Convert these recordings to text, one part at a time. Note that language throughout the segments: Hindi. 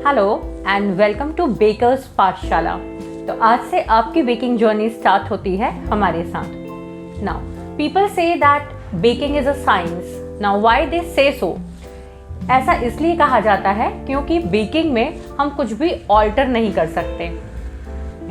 Hello and welcome to bakers Pathshala. तो आज से आपकी बेकिंग जर्नी स्टार्ट होती है हमारे साथ। Now people say that baking is a science. Now why they से सो? ऐसा इसलिए कहा जाता है क्योंकि बेकिंग में हम कुछ भी ऑल्टर नहीं कर सकते।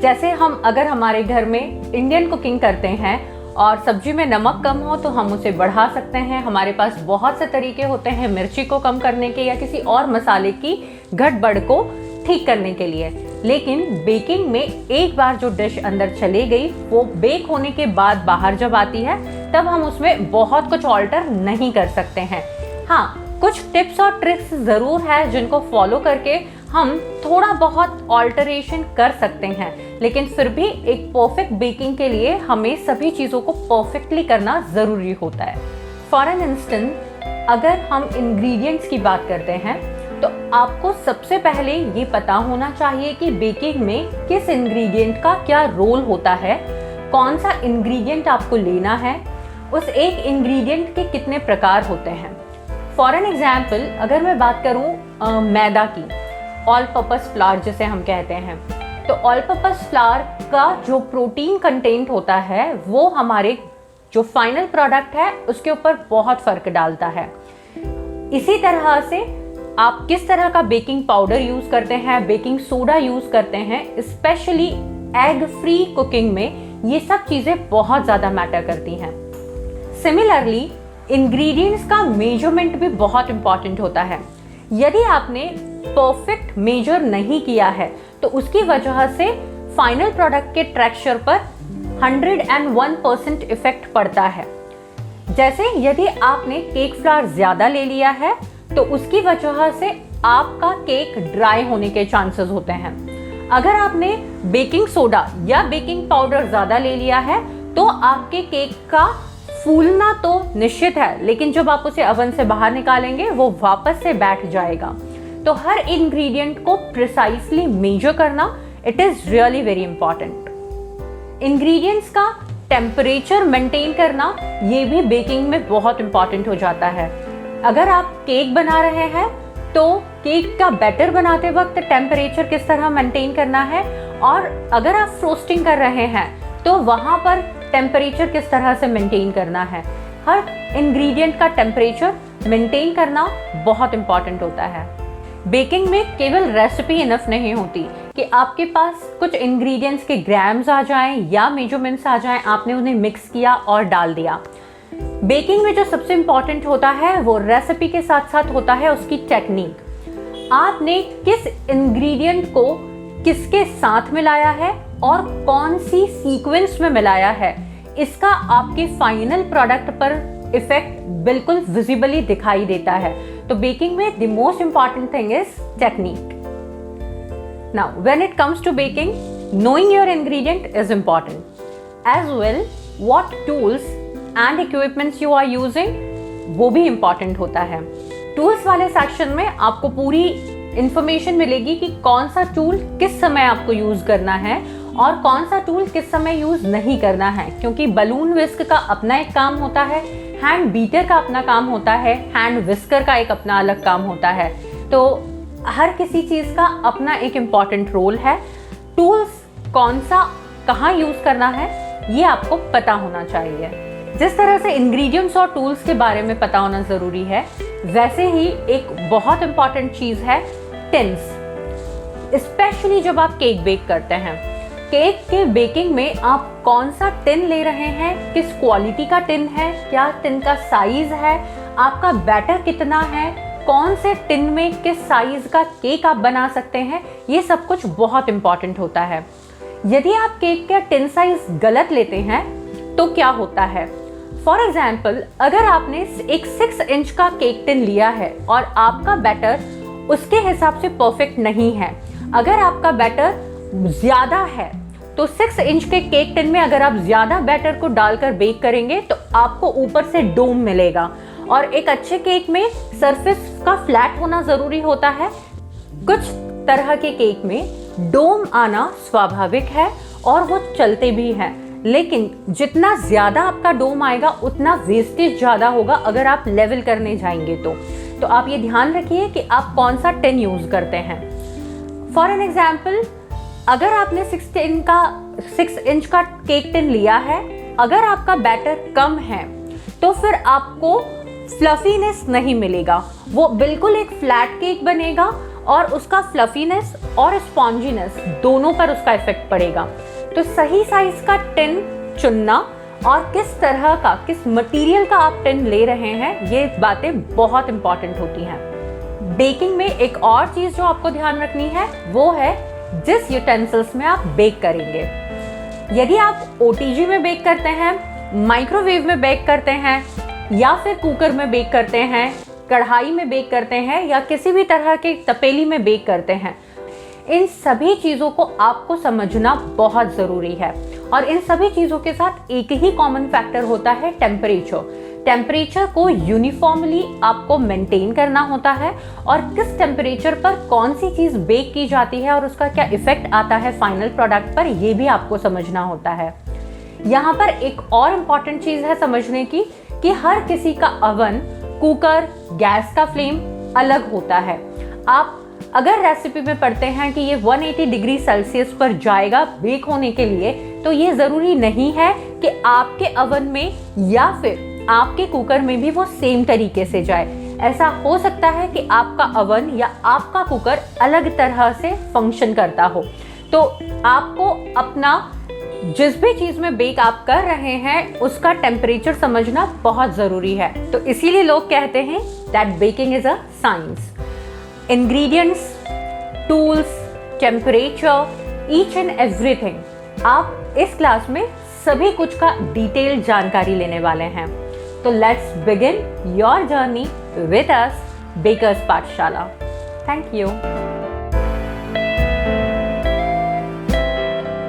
जैसे हम अगर हमारे घर में इंडियन कुकिंग करते हैं और सब्जी में नमक कम हो तो हम उसे बढ़ा सकते हैं। हमारे पास बहुत से तरीके होते हैं मिर्ची को कम करने के या किसी और मसाले की घट-बढ़ को ठीक करने के लिए। लेकिन बेकिंग में एक बार जो डिश अंदर चली गई वो बेक होने के बाद बाहर जब आती है तब हम उसमें बहुत कुछ ऑल्टर नहीं कर सकते हैं। हाँ, कुछ टिप्स और ट्रिक्स ज़रूर है जिनको फॉलो करके हम थोड़ा बहुत ऑल्टरेशन कर सकते हैं, लेकिन फिर भी एक परफेक्ट बेकिंग के लिए हमें सभी चीज़ों को परफेक्टली करना ज़रूरी होता है। फॉर एन इंस्टेंस, अगर हम इंग्रेडिएंट्स की बात करते हैं तो आपको सबसे पहले ये पता होना चाहिए कि बेकिंग में किस इंग्रेडिएंट का क्या रोल होता है, कौन सा इंग्रेडिएंट आपको लेना है, उस एक इंग्रेडिएंट के कितने प्रकार होते हैं। फॉर एन एग्जाम्पल, अगर मैं बात करूँ मैदा की, ऑल पर्पस फ्लावर जिसे हम कहते हैं, तो ऑल पर्पस फ्लावर का जो प्रोटीन कंटेंट होता है वो हमारे जो फाइनल प्रोडक्ट है उसके ऊपर बहुत फर्क डालता है। इसी तरह से आप किस तरह का बेकिंग पाउडर यूज करते हैं, बेकिंग सोडा यूज करते हैं, स्पेशली एग फ्री कुकिंग में ये सब चीजें बहुत ज्यादा मैटर करती हैं। सिमिलरली इंग्रेडिएंट्स का मेजरमेंट भी बहुत इंपॉर्टेंट होता है। यदि आपने परफेक्ट मेजर नहीं किया है तो उसकी वजह से फाइनल प्रोडक्ट के टेक्सचर पर 101% इफेक्ट पड़ता है। जैसे यदि आपने केक फ्लावर ज्यादा ले लिया है तो उसकी वजह से आपका केक ड्राई होने के चांसेस होते हैं। अगर आपने बेकिंग सोडा या बेकिंग पाउडर ज्यादा ले लिया है तो आपके केक का फूलना तो निश्चित है, लेकिन जब आप उसे ओवन से बाहर निकालेंगे वो वापस से बैठ जाएगा। तो हर इंग्रेडिएंट को प्रिसाइसली मेजर करना it is really very important. Ingredients का टेम्परेचर मेंटेन करना ये भी बेकिंग में बहुत इंपॉर्टेंट हो जाता है। अगर आप केक बना रहे हैं तो केक का बैटर बनाते वक्त टेम्परेचर किस तरह मेंटेन करना है, और अगर आप फ्रोस्टिंग कर रहे हैं तो वहां पर टेम्परेचर किस तरह से मेंटेन करना है। हर इंग्रेडिएंट का टेम्परेचर मेंटेन करना बहुत इंपॉर्टेंट होता है। बेकिंग में केवल रेसिपी इनफ नहीं होती कि आपके पास कुछ इंग्रेडिएंट्स के ग्राम्स आ जाएं या मेजरमेंट्स आ जाएं, आपने उन्हें मिक्स किया और डाल दिया। बेकिंग में जो सबसे इंपॉर्टेंट होता है वो रेसिपी के साथ साथ होता है उसकी टेक्निक। आपने किस इंग्रेडिएंट को किसके साथ मिलाया है और कौन सी सीक्वेंस में मिलाया है, इसका आपके फाइनल प्रोडक्ट पर इफेक्ट बिल्कुल विजिबली दिखाई देता है। तो बेकिंग में the most important thing is technique. Now when it comes to baking, knowing your ingredient is important as well. What tools and equipments you are using वो भी important होता है। टूल्स वाले सेक्शन में आपको पूरी इंफॉर्मेशन मिलेगी कि कौन सा टूल किस समय आपको यूज करना है और कौन सा टूल किस समय यूज नहीं करना है, क्योंकि बलून विस्क का अपना एक काम होता है, हैंड बीटर का अपना काम होता है, हैंड विस्कर का एक अपना अलग काम होता है। तो हर किसी चीज का अपना एक इम्पॉर्टेंट रोल है। टूल्स कौन सा कहाँ यूज करना है ये आपको पता होना चाहिए। जिस तरह से इंग्रेडिएंट्स और टूल्स के बारे में पता होना जरूरी है, वैसे ही एक बहुत इंपॉर्टेंट चीज है टिन्स। स्पेशली जब आप केक बेक करते हैं, केक के बेकिंग में आप कौन सा टिन ले रहे हैं, किस क्वालिटी का टिन है, क्या टिन का साइज है, आपका बैटर कितना है, कौन से टिन में किस साइज का केक आप बना सकते हैं, ये सब कुछ बहुत इंपॉर्टेंट होता है। यदि आप केक का टिन साइज गलत लेते हैं तो क्या होता है? फॉर एग्जाम्पल, अगर आपने एक 6 इंच का केक टिन लिया है और आपका बैटर उसके हिसाब से परफेक्ट नहीं है, अगर आपका बैटर ज्यादा है तो 6 इंच के केक टिन में अगर आप ज्यादा बैटर को डालकर बेक करेंगे तो आपको ऊपर से डोम मिलेगा। और एक अच्छे केक में सरफेस का फ्लैट होना जरूरी होता है। कुछ तरह के केक में डोम आना स्वाभाविक है और वो चलते भी हैं, लेकिन जितना ज्यादा आपका डोम आएगा उतना वेस्टेज ज्यादा होगा अगर आप लेवल करने जाएंगे तो आप ये ध्यान रखिए कि आप कौन सा टिन यूज करते हैं। फॉर एन एग्जाम्पल, अगर आपने 6 इंच का केक टिन लिया है, अगर आपका बैटर कम है तो फिर आपको फ्लफीनेस नहीं मिलेगा, वो बिल्कुल एक फ्लैट केक बनेगा और उसका फ्लफीनेस और स्पॉन्जीनेस दोनों पर उसका इफेक्ट पड़ेगा। तो सही साइज का टिन चुनना और किस तरह का, किस मटेरियल का आप टिन ले रहे हैं, ये बातें बहुत इंपॉर्टेंट होती हैं। बेकिंग में एक और चीज़ जो आपको ध्यान रखनी है वो है जिस यूटेंसिल्स में आप बेक करेंगे। यदि आप ओटीजी में बेक करते हैं, माइक्रोवेव में बेक करते हैं या फिर कुकर में बेक करते हैं, कढ़ाई में बेक करते हैं या किसी भी तरह के तपेली में बेक करते हैं, इन सभी चीज़ों को आपको समझना बहुत ज़रूरी है। और इन सभी चीज़ों के साथ एक ही कॉमन फैक्टर होता है, टेम्परेचर। टेम्परेचर को यूनिफॉर्मली आपको मेंटेन करना होता है और किस टेम्परेचर पर कौन सी चीज़ बेक की जाती है और उसका क्या इफेक्ट आता है फाइनल प्रोडक्ट पर, ये भी आपको समझना होता है। यहाँ पर एक और इम्पॉर्टेंट चीज़ है समझने की कि हर किसी का अवन, कुकर, गैस का फ्लेम अलग होता है। आप अगर रेसिपी में पढ़ते हैं कि ये 180 डिग्री सेल्सियस पर जाएगा बेक होने के लिए, तो ये ज़रूरी नहीं है कि आपके अवन में या फिर आपके कुकर में भी वो सेम तरीके से जाए। ऐसा हो सकता है कि आपका अवन या आपका कुकर अलग तरह से फंक्शन करता हो। तो आपको अपना जिस भी चीज़ में बेक आप कर रहे हैं उसका टेम्परेचर समझना बहुत ज़रूरी है। तो इसीलिए लोग कहते हैं that baking is a science. Ingredients, tools, temperature, each and everything, आप इस क्लास में सभी कुछ का डिटेल जानकारी लेने वाले हैं। तो let's begin your journey with us, Bakers Pathshala. Thank you.